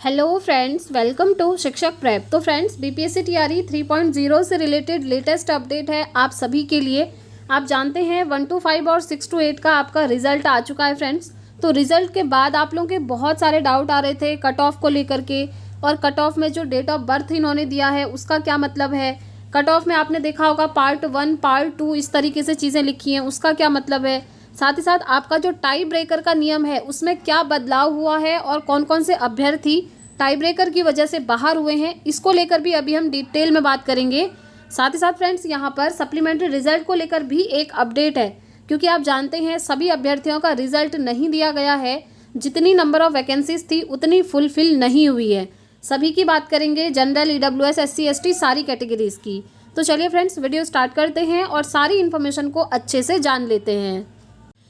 Hello friends, welcome to शिक्षक prep. तो friends, BPSC TRE 3.0 से रिलेटेड लेटेस्ट अपडेट है आप सभी के लिए। आप जानते हैं 1 to 5 और 6 to 8 का आपका रिजल्ट आ चुका है फ्रेंड्स। तो रिजल्ट के बाद आप लोगों के बहुत सारे डाउट आ रहे थे कट ऑफ को लेकर के, और कट ऑफ में जो डेट ऑफ बर्थ इन्होंने दिया है उसका क्या मतलब है। कट ऑफ में आपने देखा होगा पार्ट 1 पार्ट 2 इस तरीके से चीज़ें लिखी हैं, उसका क्या मतलब है। साथ ही साथ आपका जो टाई ब्रेकर का नियम है उसमें क्या बदलाव हुआ है और कौन कौन से अभ्यर्थी टाई ब्रेकर की वजह से बाहर हुए हैं, इसको लेकर भी अभी हम डिटेल में बात करेंगे। साथ ही साथ फ्रेंड्स, यहाँ पर सप्लीमेंट्री रिजल्ट को लेकर भी एक अपडेट है, क्योंकि आप जानते हैं सभी अभ्यर्थियों का रिजल्ट नहीं दिया गया है। जितनी नंबर ऑफ वैकेंसीज थी उतनी फुलफिल नहीं हुई है। सभी की बात करेंगे, जनरल, ईडब्ल्यूएस, एससी, एसटी सारी कैटेगरीज की। तो चलिए फ्रेंड्स, वीडियो स्टार्ट करते हैं और सारी इन्फॉर्मेशन को अच्छे से जान लेते हैं।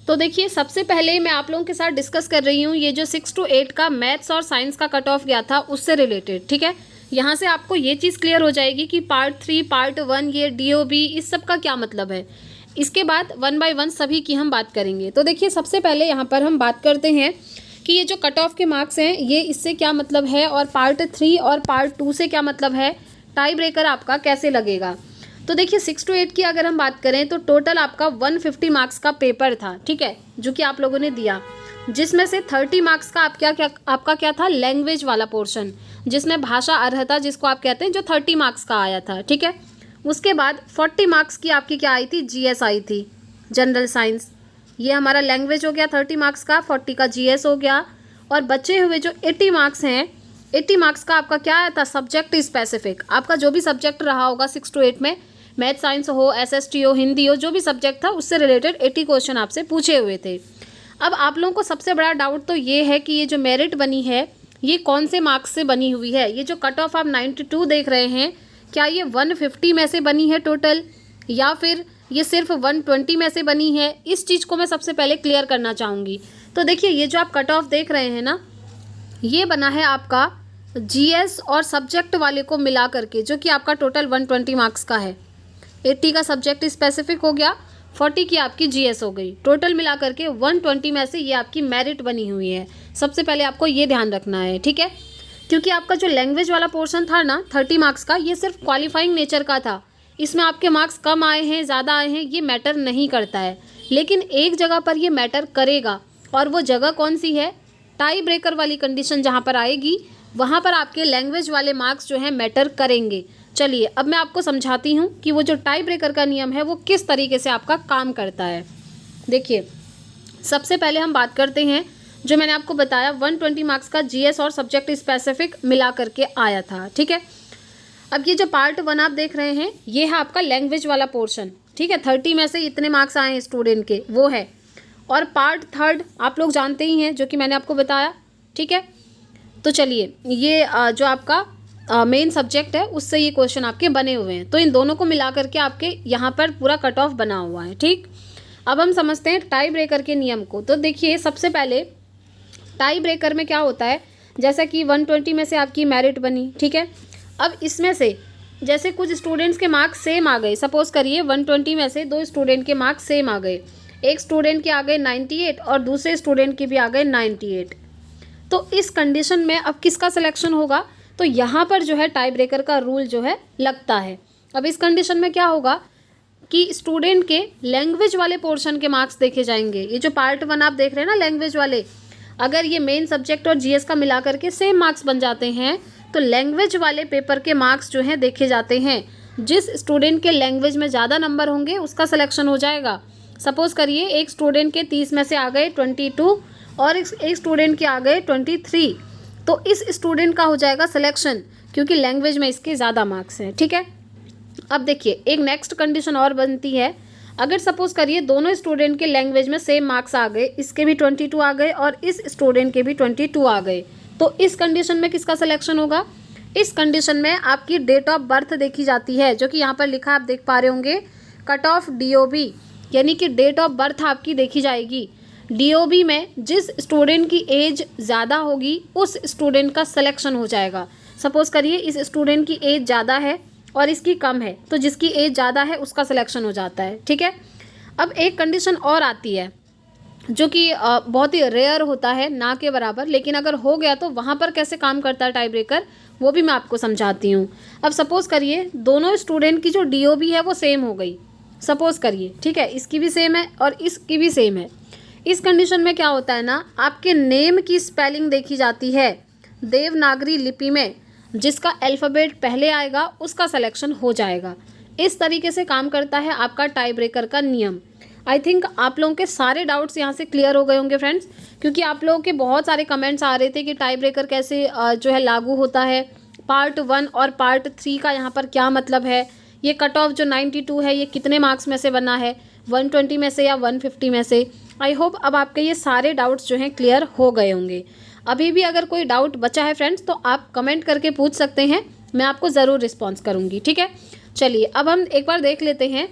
तो देखिए, सबसे पहले मैं आप लोगों के साथ डिस्कस कर रही हूँ ये जो 6 to 8 का मैथ्स और साइंस का कट ऑफ गया था उससे रिलेटेड। ठीक है, यहाँ से आपको ये चीज़ क्लियर हो जाएगी कि पार्ट 3 पार्ट 1 ये डीओबी इस सब का क्या मतलब है। इसके बाद 1 by 1 सभी की हम बात करेंगे। तो देखिए, सबसे पहले यहाँ पर हम बात करते हैं कि ये जो कट ऑफ के मार्क्स हैं ये इससे क्या मतलब है, और पार्ट 3 और पार्ट 2 से क्या मतलब है, टाई ब्रेकर आपका कैसे लगेगा। तो देखिए, 6 to 8 की अगर हम बात करें तो टोटल आपका 150 मार्क्स का पेपर था। ठीक है, जो कि आप लोगों ने दिया, जिसमें से 30 मार्क्स का आपका क्या था, लैंग्वेज वाला पोर्शन, जिसमें भाषा अर्हता जिसको आप कहते हैं, जो 30 मार्क्स का आया था। ठीक है, उसके बाद 40 मार्क्स की आपकी क्या आई थी, जीएस आई थी, जनरल साइंस। ये हमारा लैंग्वेज हो गया 30 मार्क्स का, 40 का जीएस हो गया। और बचे हुए जो 80 मार्क्स हैं, 80 मार्क्स का आपका क्या आया था, सब्जेक्ट स्पेसिफिक। आपका जो भी सब्जेक्ट रहा होगा 6 to 8 में, मैथ साइंस हो, एसएसटी हो, हिंदी हो, जो भी सब्जेक्ट था उससे रिलेटेड 80 क्वेश्चन आपसे पूछे हुए थे। अब आप लोगों को सबसे बड़ा डाउट तो ये है कि ये जो मेरिट बनी है ये कौन से मार्क्स से बनी हुई है। ये जो कट ऑफ आप 92 देख रहे हैं, क्या ये 150 में से बनी है टोटल, या फिर ये सिर्फ 120 में से बनी है। इस चीज़ को मैं सबसे पहले क्लियर करना चाहूँगी। तो देखिए, ये जो आप कट ऑफ देख रहे हैं ना, ये बना है आपका जीएस और सब्जेक्ट वाले को मिला करके, जो कि आपका टोटल 120 मार्क्स का है। 80 का सब्जेक्ट स्पेसिफिक हो गया, 40 की आपकी जीएस हो गई, टोटल मिला करके 120 में से ये आपकी मेरिट बनी हुई है। सबसे पहले आपको ये ध्यान रखना है। ठीक है, क्योंकि आपका जो लैंग्वेज वाला पोर्शन था ना 30 मार्क्स का, ये सिर्फ क्वालिफाइंग नेचर का था। इसमें आपके मार्क्स कम आए हैं, ज़्यादा आए हैं, ये मैटर नहीं करता है। लेकिन एक जगह पर ये मैटर करेगा, और वो जगह कौन सी है, टाई ब्रेकर वाली कंडीशन जहाँ पर आएगी वहाँ पर आपके लैंग्वेज वाले मार्क्स जो है मैटर करेंगे। चलिए, अब मैं आपको समझाती हूँ कि वो जो टाई ब्रेकर का नियम है वो किस तरीके से आपका काम करता है। देखिए, सबसे पहले हम बात करते हैं, जो मैंने आपको बताया 120 मार्क्स का जीएस और सब्जेक्ट स्पेसिफिक मिला करके आया था। ठीक है, अब ये जो पार्ट 1 आप देख रहे हैं ये है आपका लैंग्वेज वाला पोर्शन। ठीक है, 30 में से इतने मार्क्स आए हैं स्टूडेंट के, वो है। और पार्ट 3 आप लोग जानते ही हैं, जो कि मैंने आपको बताया। ठीक है, तो चलिए, ये जो आपका मेन सब्जेक्ट है उससे ये क्वेश्चन आपके बने हुए हैं। तो इन दोनों को मिला करके आपके यहाँ पर पूरा कट ऑफ बना हुआ है। ठीक, अब हम समझते हैं टाई ब्रेकर के नियम को। तो देखिए, सबसे पहले टाई ब्रेकर में क्या होता है, जैसा कि 120 में से आपकी मेरिट बनी। ठीक है, अब इसमें से जैसे कुछ स्टूडेंट्स के मार्क्स सेम आ गए, सपोज करिए 120 में से 2 स्टूडेंट के मार्क्स सेम आ गए, एक स्टूडेंट के आ गए 98 और दूसरे स्टूडेंट के भी आ गए 98। तो इस कंडीशन में अब किसका सिलेक्शन होगा, तो यहाँ पर जो है टाई ब्रेकर का रूल जो है लगता है। अब इस कंडीशन में क्या होगा कि स्टूडेंट के लैंग्वेज वाले पोर्शन के मार्क्स देखे जाएंगे। ये जो पार्ट 1 आप देख रहे हैं ना लैंग्वेज वाले, अगर ये मेन सब्जेक्ट और जीएस का मिला करके सेम मार्क्स बन जाते हैं तो लैंग्वेज वाले पेपर के मार्क्स जो हैं देखे जाते हैं। जिस स्टूडेंट के लैंग्वेज में ज़्यादा नंबर होंगे उसका सिलेक्शन हो जाएगा। सपोज करिए एक स्टूडेंट के 30 में से आ गए 22 और एक स्टूडेंट के आ गए 23, तो इस स्टूडेंट का हो जाएगा सिलेक्शन, क्योंकि लैंग्वेज में इसके ज़्यादा मार्क्स हैं। ठीक है, अब देखिए, एक नेक्स्ट कंडीशन और बनती है। अगर सपोज करिए दोनों स्टूडेंट के लैंग्वेज में सेम मार्क्स आ गए, इसके भी 22 आ गए और इस स्टूडेंट के भी 22 आ गए, तो इस कंडीशन में किसका सिलेक्शन होगा, इस कंडीशन में आपकी डेट ऑफ बर्थ देखी जाती है, जो कि यहाँ पर लिखा आप देख पा रहे होंगे, कट ऑफ डीओबी, यानी कि डेट ऑफ बर्थ आपकी देखी जाएगी। डीओबी में जिस स्टूडेंट की एज ज़्यादा होगी उस स्टूडेंट का सिलेक्शन हो जाएगा। सपोज करिए इस स्टूडेंट की एज ज़्यादा है और इसकी कम है, तो जिसकी एज ज़्यादा है उसका सिलेक्शन हो जाता है। ठीक है, अब एक कंडीशन और आती है, जो कि बहुत ही रेयर होता है, ना के बराबर, लेकिन अगर हो गया तो वहाँ पर कैसे काम करता है टाई ब्रेकर, वो भी मैं आपको समझाती हूँ। अब सपोज़ करिए दोनों स्टूडेंट की जो DOB है वो सेम हो गई, सपोज़ करिए, ठीक है, इसकी भी सेम है और इसकी भी सेम है। इस कंडीशन में क्या होता है ना, आपके नेम की स्पेलिंग देखी जाती है देवनागरी लिपि में, जिसका अल्फ़ाबेट पहले आएगा उसका सिलेक्शन हो जाएगा। इस तरीके से काम करता है आपका टाई ब्रेकर का नियम। आई थिंक आप लोगों के सारे डाउट्स यहाँ से क्लियर हो गए होंगे फ्रेंड्स, क्योंकि आप लोगों के बहुत सारे कमेंट्स आ रहे थे कि टाई ब्रेकर कैसे जो है लागू होता है, पार्ट 1 और पार्ट 3 का यहाँ पर क्या मतलब है, ये कट ऑफ जो 92 है ये कितने मार्क्स में से बना है, 120 में से या 150 में से। आई होप अब आपके ये सारे डाउट्स जो हैं क्लियर हो गए होंगे। अभी भी अगर कोई डाउट बचा है फ्रेंड्स तो आप कमेंट करके पूछ सकते हैं, मैं आपको ज़रूर रिस्पॉन्स करूँगी, ठीक है। चलिए अब हम एक बार देख लेते हैं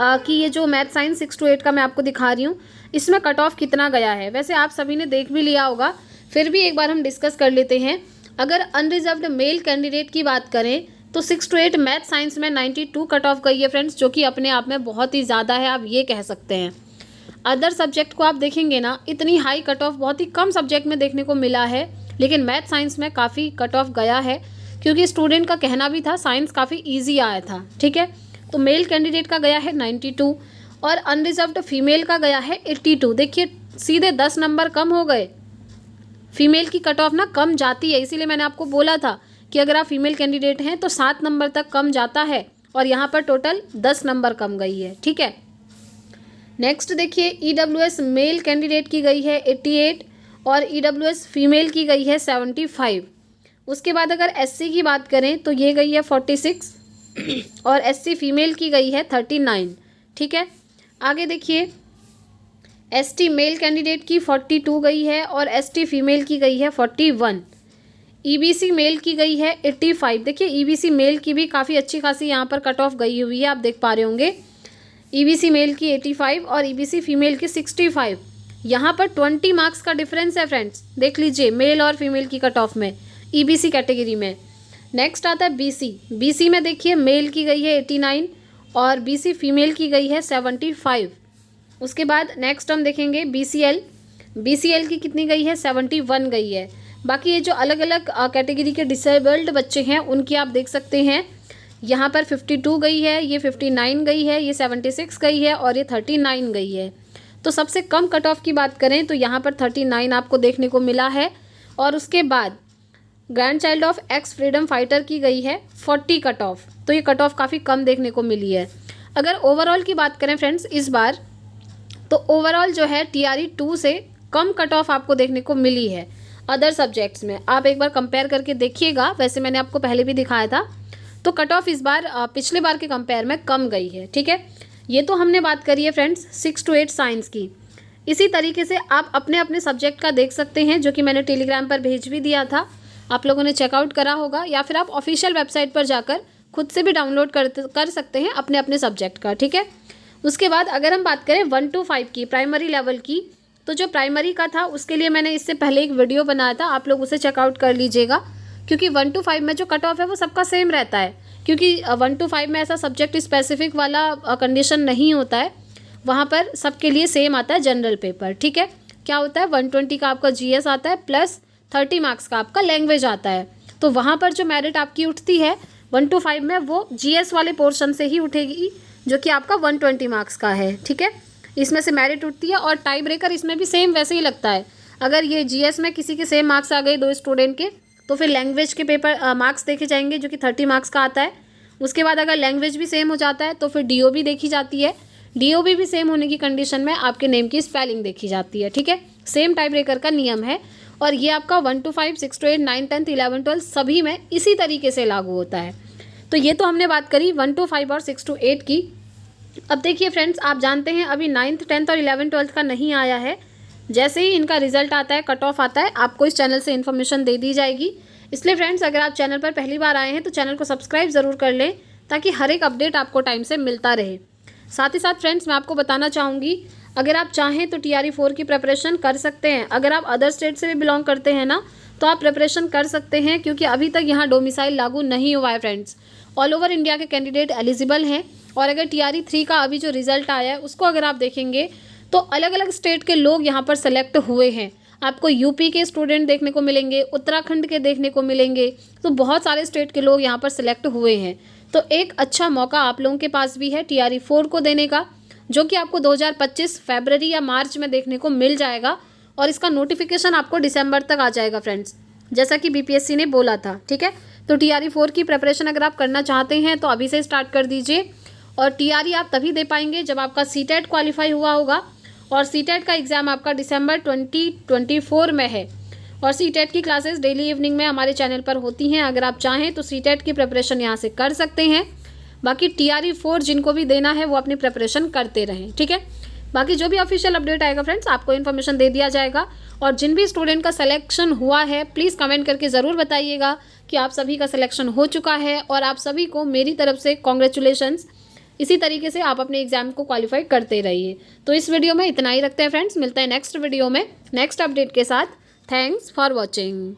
कि ये जो मैथ साइंस 6 to 8 का मैं आपको दिखा रही हूँ, इसमें कट ऑफ कितना गया है। वैसे आप सभी ने देख भी लिया होगा, फिर भी एक बार हम डिस्कस कर लेते हैं। अगर अनरिजर्व्ड मेल कैंडिडेट की बात करें तो 6 to 8 मैथ साइंस में 92 कट ऑफ गई है फ्रेंड्स, जो कि अपने आप में बहुत ही ज़्यादा है, आप ये कह सकते हैं। अदर सब्जेक्ट को आप देखेंगे ना, इतनी हाई कट ऑफ बहुत ही कम सब्जेक्ट में देखने को मिला है, लेकिन मैथ साइंस में काफ़ी कट ऑफ गया है, क्योंकि स्टूडेंट का कहना भी था साइंस काफ़ी ईजी आया था, ठीक है। तो मेल कैंडिडेट का गया है 92 और अनरिजर्व्ड फीमेल का गया है 82। देखिए सीधे 10 नंबर कम हो गए। फीमेल की कट ऑफ ना कम जाती है, इसीलिए मैंने आपको बोला था कि अगर आप फीमेल कैंडिडेट हैं तो 7 नंबर तक कम जाता है, और यहाँ पर टोटल 10 नंबर कम गई है, ठीक है। नेक्स्ट देखिए EWS मेल कैंडिडेट की गई है 88 और EWS फीमेल की गई है 75। उसके बाद अगर SC की बात करें तो ये गई है 46 और SC फीमेल की गई है 39, ठीक है। आगे देखिए ST मेल कैंडिडेट की 42 गई है और ST फीमेल की गई है 41। EBC मेल की गई है 85। देखिए EBC मेल की भी काफ़ी अच्छी खासी यहाँ पर कट ऑफ गई हुई है, आप देख पा रहे होंगे। EBC मेल की 85 और EBC फीमेल की 65। यहाँ पर 20 मार्क्स का डिफरेंस है फ्रेंड्स, देख लीजिए मेल और फीमेल की कट ऑफ में EBC कैटेगरी में। नेक्स्ट आता है BC में देखिए मेल की गई है 89 और BC फीमेल की गई है 75। उसके बाद नेक्स्ट हम देखेंगे BCL की कितनी गई है 71 गई है। बाकी ये जो अलग अलग कैटेगरी के डिसेबल्ड बच्चे हैं उनकी आप देख सकते हैं, यहाँ पर 52 गई है, ये 59 गई है, ये 76 गई है और ये 39 गई है। तो सबसे कम कट ऑफ की बात करें तो यहाँ पर 39 आपको देखने को मिला है। और उसके बाद grand child of x freedom fighter की गई है 40 कट ऑफ, तो ये कट ऑफ काफ़ी कम देखने को मिली है। अगर ओवरऑल की बात करें फ्रेंड्स इस बार, तो ओवरऑल जो है TRE 2 से कम कट ऑफ आपको देखने को मिली है अदर सब्जेक्ट्स में। आप एक बार कंपेयर करके देखिएगा, वैसे मैंने आपको पहले भी दिखाया था। तो कट ऑफ इस बार पिछले बार के कंपेयर में कम गई है, ठीक है। ये तो हमने बात करी है फ्रेंड्स 6 to 8 साइंस की। इसी तरीके से आप अपने अपने सब्जेक्ट का देख सकते हैं, जो कि मैंने टेलीग्राम पर भेज भी दिया था, आप लोगों ने चेकआउट करा होगा, या फिर आप ऑफिशियल वेबसाइट पर जाकर खुद से भी डाउनलोड कर सकते हैं अपने अपने सब्जेक्ट का, ठीक है। उसके बाद अगर हम बात करें 1 to 5 की प्राइमरी लेवल की, तो जो प्राइमरी का था उसके लिए मैंने इससे पहले एक वीडियो बनाया था, आप लोग उसे चेकआउट कर लीजिएगा, क्योंकि 1 to 5 में जो कट ऑफ है वो सबका सेम रहता है, क्योंकि 1 to 5 में ऐसा सब्जेक्ट स्पेसिफिक वाला कंडीशन नहीं होता है, वहाँ पर सबके लिए सेम आता है जनरल पेपर, ठीक है। क्या होता है 120 का आपका GS आता है प्लस 30 मार्क्स का आपका लैंग्वेज आता है, तो वहाँ पर जो मेरिट आपकी उठती है 1 to 5 में वो GS वाले पोर्शन से ही उठेगी, जो कि आपका 120 मार्क्स का है, ठीक है। इसमें से मेरिट उठती है और टाई ब्रेकर इसमें भी सेम वैसे ही लगता है। अगर ये GS में किसी के सेम मार्क्स आ गए 2 स्टूडेंट के, तो फिर लैंग्वेज के पेपर मार्क्स देखे जाएंगे, जो कि 30 मार्क्स का आता है। उसके बाद अगर लैंग्वेज भी सेम हो जाता है तो फिर DOB देखी जाती है, DOB भी सेम होने की कंडीशन में आपके नेम की स्पेलिंग देखी जाती है, ठीक है। सेम टाई ब्रेकर का नियम है, और ये आपका 1 to 5, 6 to 8, 9, 10, 11, 12 सभी में इसी तरीके से लागू होता है। तो ये तो हमने बात करी 1 to 5 और 6 to 8 की। अब देखिए फ्रेंड्स, आप जानते हैं अभी 9th 10th और 11th 12th का नहीं आया है। जैसे ही इनका रिजल्ट आता है, कट ऑफ आता है, आपको इस चैनल से इन्फॉर्मेशन दे दी जाएगी। इसलिए फ्रेंड्स, अगर आप चैनल पर पहली बार आए हैं तो चैनल को सब्सक्राइब ज़रूर कर लें, ताकि हर एक अपडेट आपको टाइम से मिलता रहे। साथ ही साथ फ्रेंड्स, मैं आपको बताना चाहूँगी, अगर आप चाहें तो TRE 4 की प्रिपरेशन कर सकते हैं। अगर आप अदर स्टेट से भी बिलोंग करते हैं ना, तो आप प्रिपरेशन कर सकते हैं, क्योंकि अभी तक यहाँ डोमिसाइल लागू नहीं हुआ है फ्रेंड्स। ऑल ओवर इंडिया के कैंडिडेट एलिजिबल हैं। और अगर TRE 3 का अभी जो रिज़ल्ट आया है उसको अगर आप देखेंगे तो अलग अलग स्टेट के लोग यहाँ पर सेलेक्ट हुए हैं। आपको यूपी के स्टूडेंट देखने को मिलेंगे, उत्तराखंड के देखने को मिलेंगे, तो बहुत सारे स्टेट के लोग यहाँ पर सेलेक्ट हुए हैं। तो एक अच्छा मौका आप लोगों के पास भी है TRE 4 को देने का, जो कि आपको 2025 फरवरी या मार्च में देखने को मिल जाएगा और इसका नोटिफिकेशन आपको दिसंबर तक आ जाएगा फ्रेंड्स, जैसा कि BPSC ने बोला था। ठीक है, तो TRE 4 की प्रिपरेशन अगर आप करना चाहते हैं तो अभी से स्टार्ट कर दीजिए। और TRE आप तभी दे पाएंगे जब आपका CTET क्वालिफाई हुआ होगा, और CTET का एग्ज़ाम आपका दिसंबर 2024 में है। और CTET की क्लासेस डेली इवनिंग में हमारे चैनल पर होती हैं। अगर आप चाहें तो CTET की प्रिपरेशन यहाँ से कर सकते हैं। बाकी TRE 4 जिनको भी देना है वो अपनी प्रिपरेशन करते रहें। ठीक है, बाकी जो भी ऑफिशियल अपडेट आएगा फ्रेंड्स आपको इन्फॉर्मेशन दे दिया जाएगा। और जिन भी स्टूडेंट का सिलेक्शन हुआ है प्लीज़ कमेंट करके ज़रूर बताइएगा कि आप सभी का सिलेक्शन हो चुका है, और आप सभी को मेरी तरफ से कॉन्ग्रेचुलेशंस। इसी तरीके से आप अपने एग्जाम को क्वालिफाई करते रहिए। तो इस वीडियो में इतना ही रखते हैं फ्रेंड्स, मिलते हैं नेक्स्ट वीडियो में नेक्स्ट अपडेट के साथ। Thanks for watching.